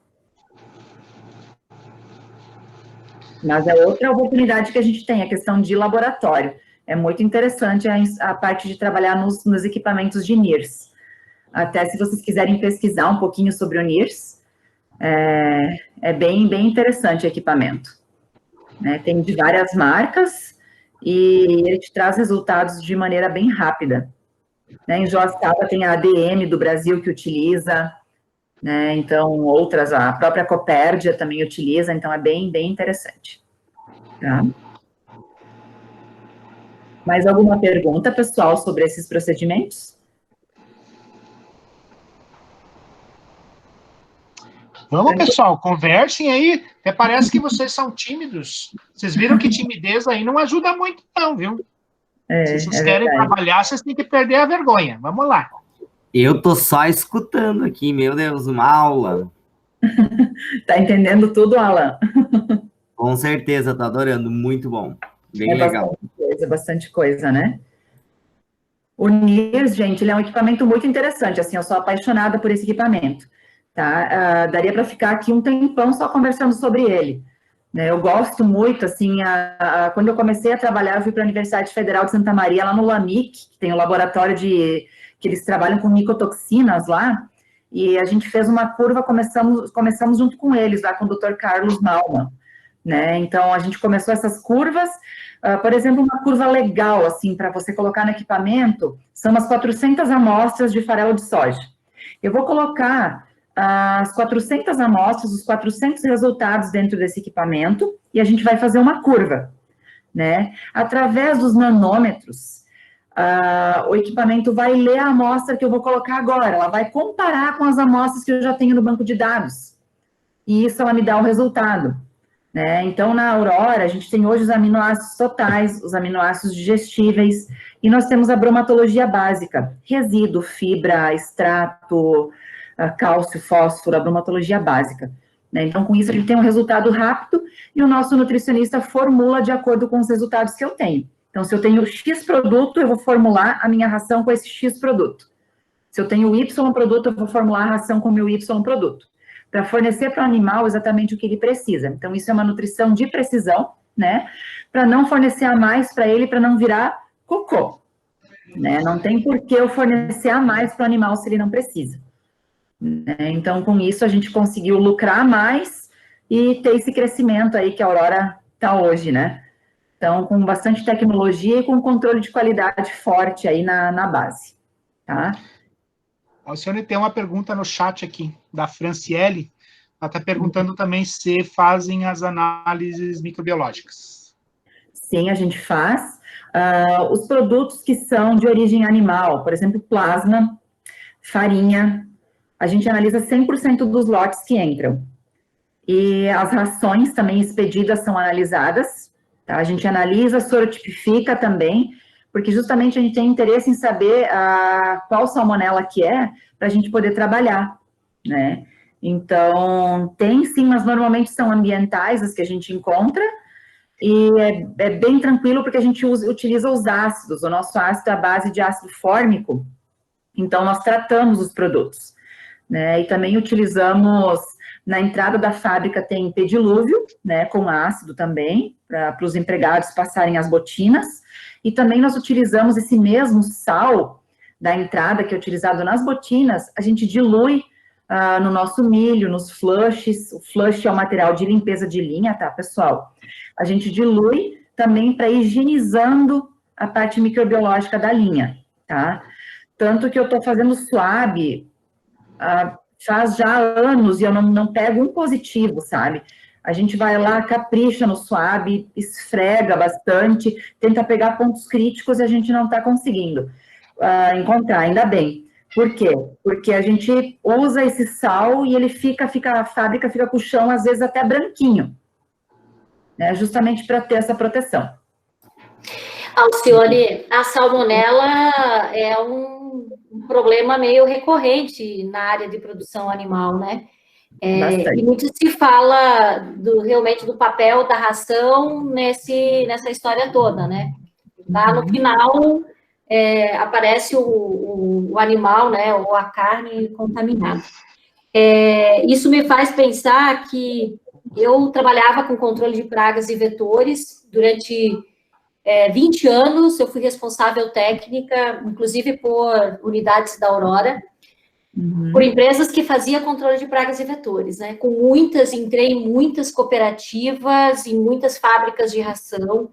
Mas é outra oportunidade que a gente tem, a questão de laboratório. É muito interessante a parte de trabalhar nos equipamentos de NIRS. Até se vocês quiserem pesquisar um pouquinho sobre o NIRS, é bem interessante o equipamento. Né? Tem de várias marcas e ele te traz resultados de maneira bem rápida. Né? Em Joaçaba tem a ADM do Brasil que utiliza, né? Então outras, a própria Copérdia também utiliza, então é bem interessante. Tá? Mais alguma pergunta, pessoal, sobre esses procedimentos? Vamos, pessoal, conversem aí. Até parece que vocês são tímidos. Vocês viram que timidez aí não ajuda muito, não, viu? Se vocês querem trabalhar, vocês têm que perder a vergonha. Vamos lá. Eu tô só escutando aqui, meu Deus, uma aula. Tá entendendo tudo, Alan? Com certeza, tô adorando, muito bom. Bem legal. Bastante coisa, né? O NIRS, gente, ele é um equipamento muito interessante, assim, eu sou apaixonada por esse equipamento, tá? Daria para ficar aqui um tempão só conversando sobre ele, né? Eu gosto muito, assim, quando eu comecei a trabalhar, eu fui para a Universidade Federal de Santa Maria, lá no LAMIC, que tem o laboratório que eles trabalham com micotoxinas lá, e a gente fez uma curva, começamos junto com eles, lá com o Dr. Carlos Malman, né? Então, a gente começou essas curvas. Por exemplo, uma curva legal, assim, para você colocar no equipamento, são umas 400 amostras de farelo de soja. Eu vou colocar as 400 amostras, os 400 resultados dentro desse equipamento, e a gente vai fazer uma curva, né? Através dos nanômetros, o equipamento vai ler a amostra que eu vou colocar agora, ela vai comparar com as amostras que eu já tenho no banco de dados, e isso ela me dá o resultado. Né? Então, na Aurora, a gente tem hoje os aminoácidos totais, os aminoácidos digestíveis, e nós temos a bromatologia básica, resíduo, fibra, extrato, cálcio, fósforo, a bromatologia básica. Né? Então, com isso, a gente tem um resultado rápido, e o nosso nutricionista formula de acordo com os resultados que eu tenho. Então, se eu tenho X produto, eu vou formular a minha ração com esse X produto. Se eu tenho Y produto, eu vou formular a ração com o meu Y produto, para fornecer para o animal exatamente o que ele precisa. Então, isso é uma nutrição de precisão, né? Para não fornecer a mais para ele, para não virar cocô, né? Não tem por que eu fornecer a mais para o animal se ele não precisa. Né? Então, com isso, a gente conseguiu lucrar mais e ter esse crescimento aí que a Aurora está hoje, né? Então, com bastante tecnologia e com controle de qualidade forte aí na base, tá? Alcione, tem uma pergunta no chat aqui, da Franciele. Ela está perguntando também se fazem as análises microbiológicas. Sim, a gente faz. Os produtos que são de origem animal, por exemplo, plasma, farinha, a gente analisa 100% dos lotes que entram. E as rações também expedidas são analisadas, tá? A gente analisa, sorotipifica também, porque justamente a gente tem interesse em saber qual salmonela que é, para a gente poder trabalhar, né? Então, tem sim, mas normalmente são ambientais as que a gente encontra, e é bem tranquilo porque a gente utiliza os ácidos, o nosso ácido é a base de ácido fórmico, então nós tratamos os produtos, né? E também utilizamos, na entrada da fábrica tem pedilúvio, né, com ácido também, para os empregados passarem as botinas, e também nós utilizamos esse mesmo sal da entrada que é utilizado nas botinas, a gente dilui no nosso milho, nos flushes. O flush é o material de limpeza de linha, tá, pessoal? A gente dilui também para ir higienizando a parte microbiológica da linha, tá? Tanto que eu estou fazendo swab faz já anos e eu não pego um positivo, sabe? A gente vai lá, capricha no swab, esfrega bastante, tenta pegar pontos críticos e a gente não está conseguindo encontrar, ainda bem. Por quê? Porque a gente usa esse sal e ele a fábrica fica com o chão, às vezes, até branquinho, né? Justamente para ter essa proteção. Alcione, a salmonela é um problema meio recorrente na área de produção animal, né? E muito se fala realmente do papel da ração nessa história toda, né? Lá no final aparece o animal, né? Ou a carne contaminada. Isso me faz pensar que eu trabalhava com controle de pragas e vetores durante 20 anos, eu fui responsável técnica, inclusive por unidades da Aurora, por empresas que faziam controle de pragas e vetores, né? Entrei em muitas cooperativas, em muitas fábricas de ração,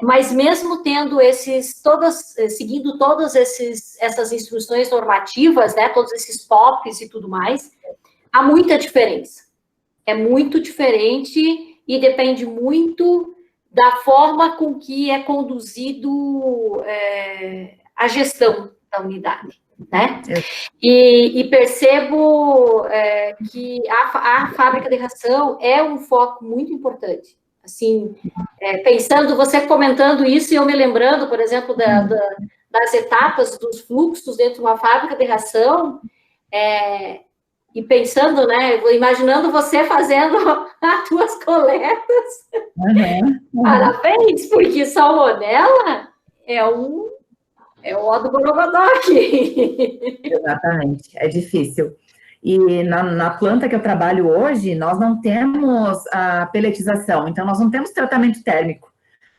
mas mesmo tendo seguindo todas essas instruções normativas, né? Todos esses POPs e tudo mais, há muita diferença. É muito diferente e depende muito da forma com que é conduzido a gestão da unidade, né? E percebo que a fábrica de ração é um foco muito importante. Assim, pensando, você comentando isso e eu me lembrando, por exemplo, das etapas dos fluxos dentro de uma fábrica de ração, e pensando, né, imaginando você fazendo as tuas coletas. Parabéns, porque salmonela é o ó do borogodó aqui. Exatamente, é difícil. E na planta que eu trabalho hoje, nós não temos a peletização, então nós não temos tratamento térmico,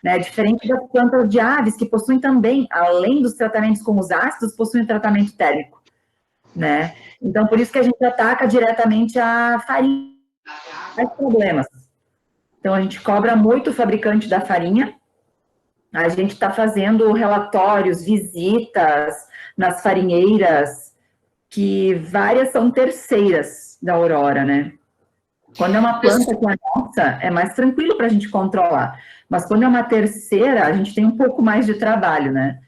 né? Diferente das plantas de aves, que possuem também, além dos tratamentos com os ácidos, possuem tratamento térmico, né? Então, por isso que a gente ataca diretamente a farinha, faz problemas. Então, a gente cobra muito o fabricante da farinha, a gente está fazendo relatórios, visitas nas farinheiras, que várias são terceiras da Aurora, né? Quando é uma planta que é nossa, é mais tranquilo para a gente controlar. Mas quando é uma terceira, a gente tem um pouco mais de trabalho, né?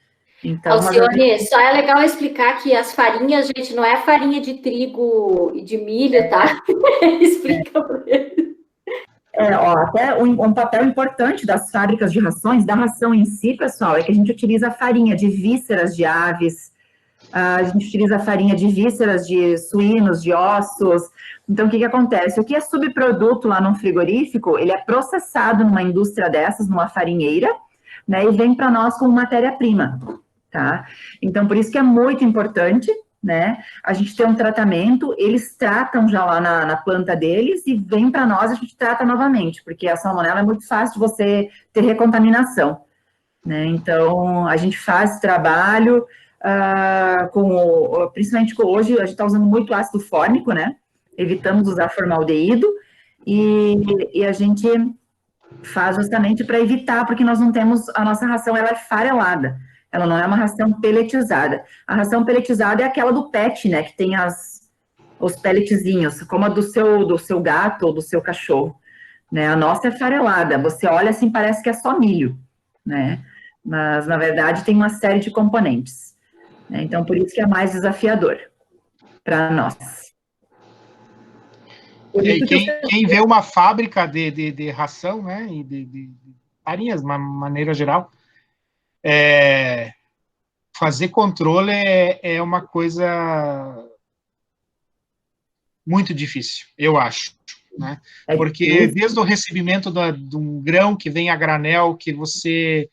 Então, Alcione, só é legal explicar que as farinhas, gente, não é farinha de trigo e de milho, tá? Explica para ele. Até um papel importante das fábricas de rações, da ração em si, pessoal, é que a gente utiliza farinha de vísceras de aves, a gente utiliza farinha de vísceras de suínos, de ossos. Então, o que acontece? O que é subproduto lá num frigorífico, ele é processado numa indústria dessas, numa farinheira, né, e vem para nós como matéria-prima, tá? Então, por isso que é muito importante né? A gente tem um tratamento, eles tratam já lá na planta deles e vem para nós, a gente trata novamente, porque a salmonela é muito fácil de você ter recontaminação, né? Então, a gente faz esse trabalho, principalmente hoje, a gente está usando muito ácido fórmico, né? Evitamos usar formaldeído, e a gente faz justamente para evitar, porque nós não temos, a nossa ração, ela é farelada, ela não é uma ração pelletizada. A ração pelletizada é aquela do pet, né, que tem os pelletzinhos, como a do seu gato ou do seu cachorro, né? A nossa é farelada, você olha assim, parece que é só milho, né? Mas, na verdade, tem uma série de componentes, né? Então, por isso que é mais desafiador para nós. Quem vê uma fábrica de ração, né, e de farinhas, de uma maneira geral, fazer controle é uma coisa muito difícil, eu acho, né? Porque desde o recebimento de um grão que vem a granel, que você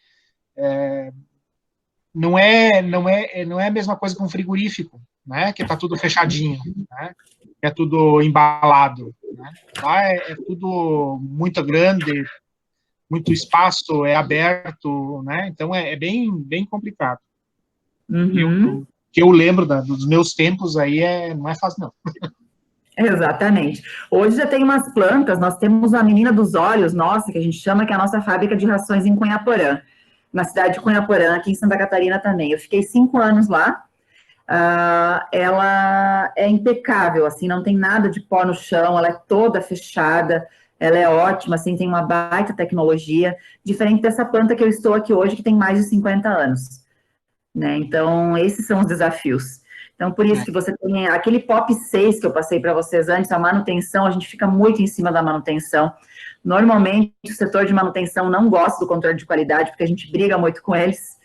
não é a mesma coisa que um frigorífico, né? Que está tudo fechadinho, né? É tudo embalado, né? Lá é tudo muito grande, muito espaço, é aberto, né? Então é bem complicado. Uhum. Que eu lembro dos meus tempos aí não é fácil, não. Exatamente. Hoje já tem umas plantas, nós temos a Menina dos Olhos, nossa, que a gente chama, que é a nossa fábrica de rações em Cunhaporã, na cidade de Cunhaporã, aqui em Santa Catarina também. Eu fiquei 5 anos lá. Ela é impecável, assim, não tem nada de pó no chão, ela é toda fechada, ela é ótima, assim, tem uma baita tecnologia, diferente dessa planta que eu estou aqui hoje, que tem mais de 50 anos, né? Então, esses são os desafios. Então, por isso que você tem aquele POP 6 que eu passei para vocês antes, a manutenção, a gente fica muito em cima da manutenção. Normalmente, o setor de manutenção não gosta do controle de qualidade, porque a gente briga muito com eles,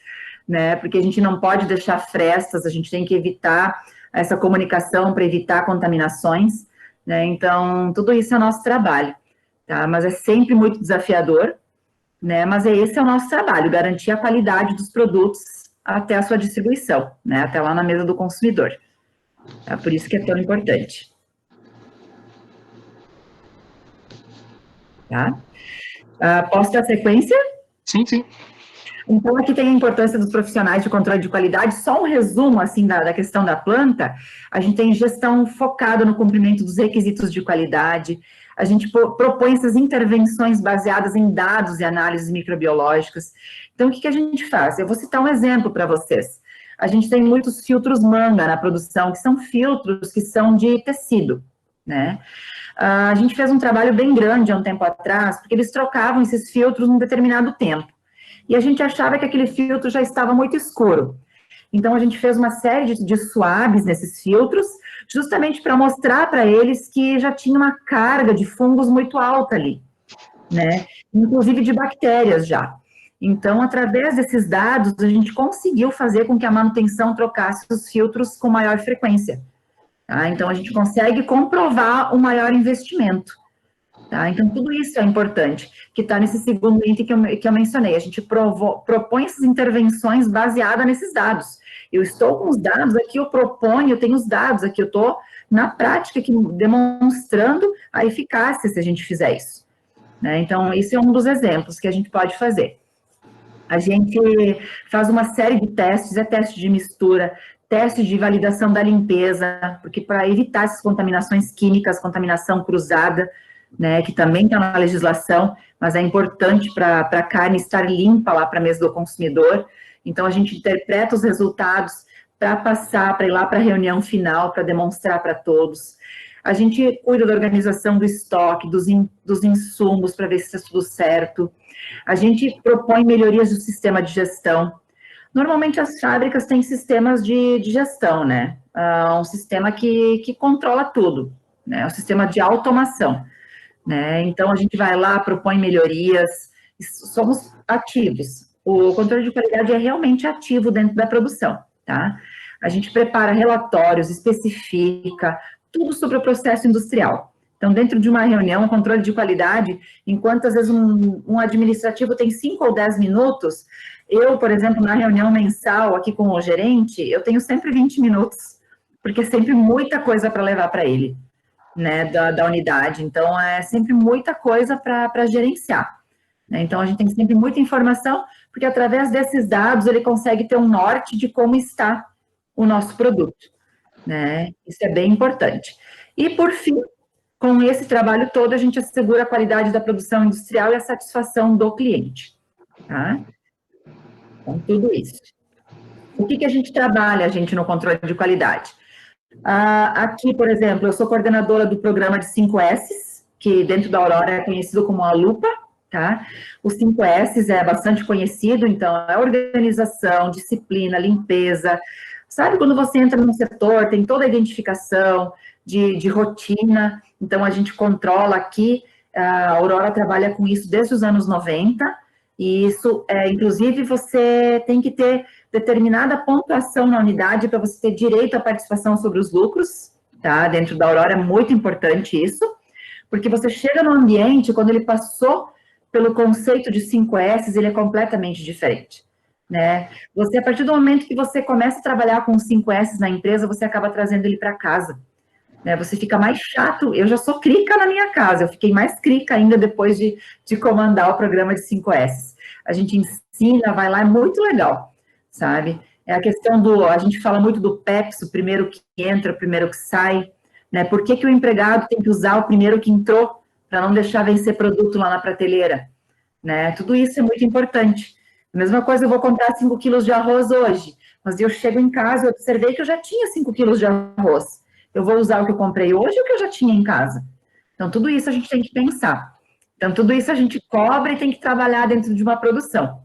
né? Porque a gente não pode deixar frestas, a gente tem que evitar essa comunicação para evitar contaminações, né? Então, tudo isso é o nosso trabalho, tá? Mas é sempre muito desafiador, né? Mas esse é o nosso trabalho, garantir a qualidade dos produtos até a sua distribuição, né? Até lá na mesa do consumidor. É por isso que é tão importante. Tá? Posso dar sequência? Sim, sim. Então, aqui tem a importância dos profissionais de controle de qualidade. Só um resumo, assim, da questão da planta. A gente tem gestão focada no cumprimento dos requisitos de qualidade. A gente propõe essas intervenções baseadas em dados e análises microbiológicas. Então, o que a gente faz? Eu vou citar um exemplo para vocês. A gente tem muitos filtros manga na produção, que são filtros que são de tecido, né? A gente fez um trabalho bem grande há um tempo atrás, porque eles trocavam esses filtros num determinado tempo. E a gente achava que aquele filtro já estava muito escuro. Então, a gente fez uma série de suaves nesses filtros, justamente para mostrar para eles que já tinha uma carga de fungos muito alta ali, né? Inclusive de bactérias já. Então, através desses dados, a gente conseguiu fazer com que a manutenção trocasse os filtros com maior frequência. Tá? Então, a gente consegue comprovar o maior investimento. Tá? Então, tudo isso é importante, que está nesse segundo item que eu mencionei. A gente propõe essas intervenções baseadas nesses dados. Eu estou com os dados aqui, eu proponho, eu tenho os dados aqui, eu estou na prática aqui demonstrando a eficácia se a gente fizer isso, né? Então, esse é um dos exemplos que a gente pode fazer. A gente faz uma série de testes, teste de mistura, teste de validação da limpeza, porque para evitar essas contaminações químicas, contaminação cruzada, né, que também está na legislação, mas é importante para a carne estar limpa lá para a mesa do consumidor. Então, a gente interpreta os resultados para passar, para ir lá para a reunião final, para demonstrar para todos. A gente cuida da organização do estoque, dos insumos, para ver se está tudo certo. A gente propõe melhorias do sistema de gestão. Normalmente, as fábricas têm sistemas de gestão, né? Um sistema que controla tudo, né? Um sistema de automação, né? Então, a gente vai lá, propõe melhorias, somos ativos. O controle de qualidade é realmente ativo dentro da produção, tá? A gente prepara relatórios, especifica tudo sobre o processo industrial. Então, dentro de uma reunião, o controle de qualidade, enquanto às vezes um administrativo tem 5 ou 10 minutos, eu, por exemplo, na reunião mensal aqui com o gerente, eu tenho sempre 20 minutos, porque é sempre muita coisa para levar para ele, né, da unidade. Então, é sempre muita coisa para gerenciar. Né? Então, a gente tem sempre muita informação, porque através desses dados ele consegue ter um norte de como está o nosso produto. Né? Isso é bem importante. E, por fim, com esse trabalho todo, a gente assegura a qualidade da produção industrial e a satisfação do cliente. Tá? Então, tudo isso. O que a gente trabalha, no controle de qualidade? Aqui, por exemplo, eu sou coordenadora do programa de 5S, que dentro da Aurora é conhecido como a Lupa, tá? Os 5S é bastante conhecido, então, é organização, disciplina, limpeza. Sabe quando você entra num setor, tem toda a identificação de rotina, então a gente controla aqui, a Aurora trabalha com isso desde os anos 90, e isso, inclusive, você tem que ter determinada pontuação na unidade para você ter direito à participação sobre os lucros, tá? Dentro da Aurora é muito importante isso, porque você chega no ambiente, quando ele passou pelo conceito de 5S, ele é completamente diferente, né? Você, a partir do momento que você começa a trabalhar com os 5S na empresa, você acaba trazendo ele para casa, né? Você fica mais chato. Eu já sou crica na minha casa, eu fiquei mais crica ainda depois de comandar o programa de 5S. A gente ensina, vai lá, é muito legal, sabe? É a questão a gente fala muito do PEPS, o primeiro que entra, o primeiro que sai, né? Por que o empregado tem que usar o primeiro que entrou, para não deixar vencer produto lá na prateleira, né? Tudo isso é muito importante. A mesma coisa, eu vou comprar 5 quilos de arroz hoje, mas eu chego em casa, eu observei que eu já tinha 5 quilos de arroz. Eu vou usar o que eu comprei hoje ou o que eu já tinha em casa? Então, tudo isso a gente tem que pensar. Então, tudo isso a gente cobra e tem que trabalhar dentro de uma produção,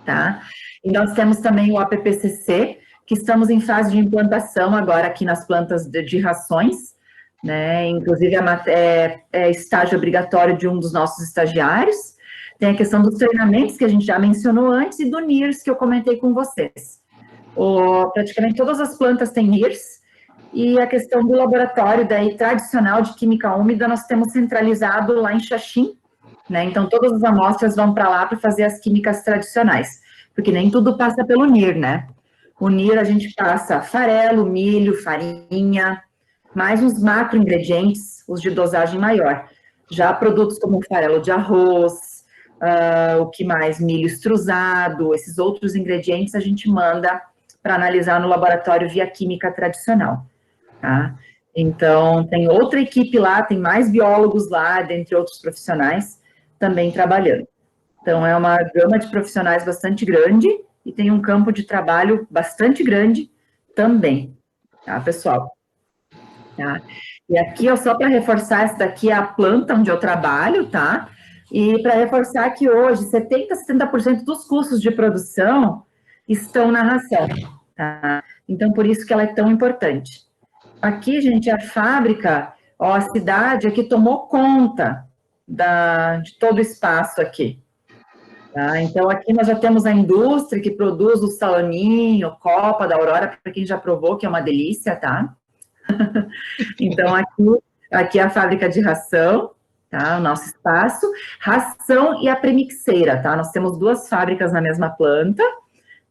tá? E nós temos também o APPCC, que estamos em fase de implantação agora aqui nas plantas de rações, né? Inclusive, é estágio obrigatório de um dos nossos estagiários. Tem a questão dos treinamentos, que a gente já mencionou antes, e do NIRS, que eu comentei com vocês. Praticamente todas as plantas têm NIRS, e a questão do laboratório daí tradicional de química úmida, nós temos centralizado lá em Xaxim, né? Então, todas as amostras vão para lá para fazer as químicas tradicionais, porque nem tudo passa pelo NIR, né? O NIR a gente passa farelo, milho, farinha, mais uns macro ingredientes, os de dosagem maior. Já produtos como farelo de arroz, o que mais? Milho extrusado, esses outros ingredientes a gente manda para analisar no laboratório via química tradicional, tá? Então, tem outra equipe lá, tem mais biólogos lá, dentre outros profissionais, também trabalhando. Então, é uma gama de profissionais bastante grande e tem um campo de trabalho bastante grande também, tá, pessoal? Tá? E aqui, ó, só para reforçar, essa daqui é a planta onde eu trabalho, tá? E para reforçar que hoje 70% a 70% dos custos de produção estão na ração, tá? Então, por isso que ela é tão importante. Aqui, gente, a fábrica, ó, a cidade aqui tomou conta de todo o espaço aqui. Tá? Então, aqui nós já temos a indústria que produz o saloninho, copa da Aurora, para quem já provou, que é uma delícia, tá? Então, aqui é a fábrica de ração, tá? O nosso espaço. Ração e a premixeira, tá? Nós temos 2 fábricas na mesma planta,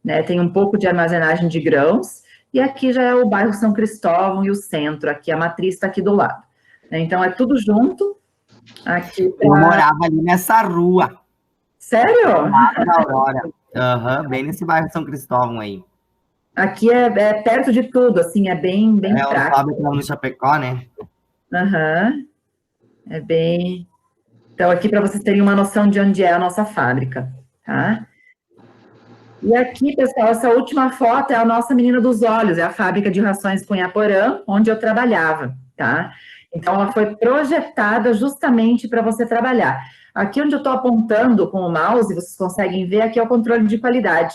né? Tem um pouco de armazenagem de grãos, e aqui já é o bairro São Cristóvão e o centro, aqui a matriz está aqui do lado. Então, é tudo junto. Aqui Eu morava ali nessa rua. Sério? Na Aurora. Bem nesse bairro São Cristóvão aí. Aqui é perto de tudo, assim, é bem prático. É o fábrica no Chapecó, né? É bem... Então, aqui para vocês terem uma noção de onde é a nossa fábrica, tá? E aqui, pessoal, essa última foto é a nossa menina dos olhos, é a fábrica de rações Cunhaporã, onde eu trabalhava, tá? Então, ela foi projetada justamente para você trabalhar. Aqui onde eu estou apontando com o mouse, vocês conseguem ver, aqui é o controle de qualidade.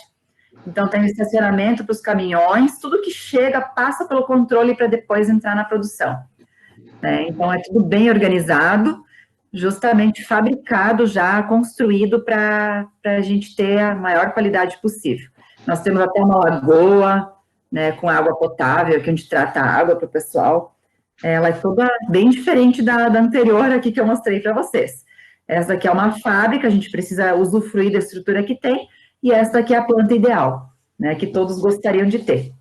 Então, tem o estacionamento para os caminhões, tudo que chega passa pelo controle para depois entrar na produção. Né? Então, é tudo bem organizado, justamente fabricado já, construído para a gente ter a maior qualidade possível. Nós temos até uma lagoa, né, com água potável, que a gente trata a água para o pessoal. Ela é toda bem diferente da anterior aqui que eu mostrei para vocês. Essa aqui é uma fábrica, a gente precisa usufruir da estrutura que tem, e essa aqui é a planta ideal, né, que todos gostariam de ter.